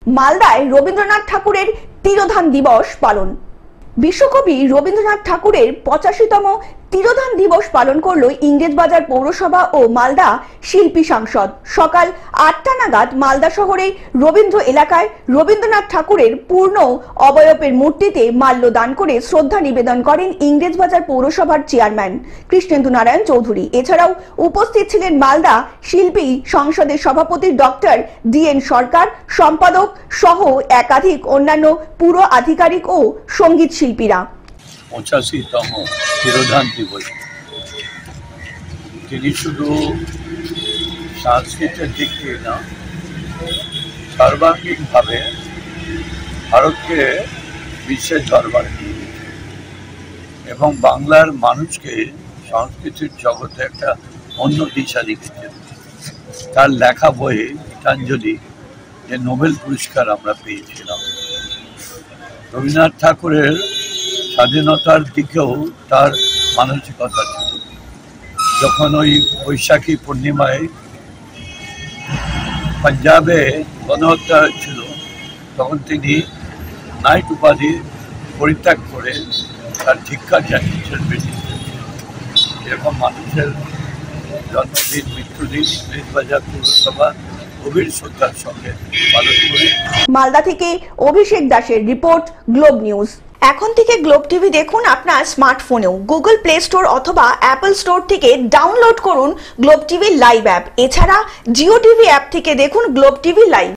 মালদায় রবীন্দ্রনাথ ঠাকুরের তিরোধান দিবস পালন। বিশ্বকবি রবীন্দ্রনাথ ঠাকুরের 85তম তিরোধান দিবস পালন করল ইংরেজবাজার পৌরসভা ও মালদা শিল্পী সংসদ। সকাল 8টা নাগাদ মালদা শহরে রবীন্দ্র এলাকায় রবীন্দ্রনাথ ঠাকুরের পূর্ণ অবয়বের মূর্তিতে মাল্যদান করে শ্রদ্ধা নিবেদন করেন ইংরেজবাজার পৌরসভার চেয়ারম্যান কৃষ্ণেন্দু নারায়ণ চৌধুরী। এছাড়াও উপস্থিত ছিলেন মালদা শিল্পী সংসদের সভাপতি ডক্টর DN সরকার, সম্পাদক সহ একাধিক অন্যান্য পুর আধিকারিক ও সঙ্গীত শিল্পীরা। 85তম তিরোধান দিবস তিনি শুধু সংস্কৃতির দিক থেকে না, সর্বাঙ্গীনভাবে ভারতকে বিশ্বের দরবারে নিয়ে গেছে এবং বাংলার মানুষকে সংস্কৃতির জগতে একটা অন্য দিশা দেখিয়েছেন। তার লেখা বইয়ে গীতাঞ্জলি যে নোবেল পুরস্কার আমরা পেয়েছিলাম, রবীন্দ্রনাথ ঠাকুরের স্বাধীনতার দিকেও তার মানসিকতা ছিল। যখন ওই বৈশাখী পূর্ণিমায় পাঞ্জাবে গণহত্যা হয়েছিল, তখন তিনি নাইট উপাধি পরিত্যাগ করে তার ধিক্কার জানিয়েছেন ব্রিটিশদের। এরকম মানুষের জন্মদিন, মৃত্যুদিন ইংরেজবাজার পৌরসভা গভীর শ্রদ্ধার সঙ্গে পালন করে। মালদা থেকে অভিষেক দাসের রিপোর্ট, গ্লোব নিউজ। এখন থেকে গ্লোব টিভি দেখুন আপনার স্মার্টফোনেও। গুগল প্লে স্টোর অথবা অ্যাপল স্টোর থেকে ডাউনলোড করুন গ্লোব টিভি লাইভ অ্যাপ। এছাড়া জিও টিভি অ্যাপ থেকে দেখুন গ্লোব টিভি লাইভ।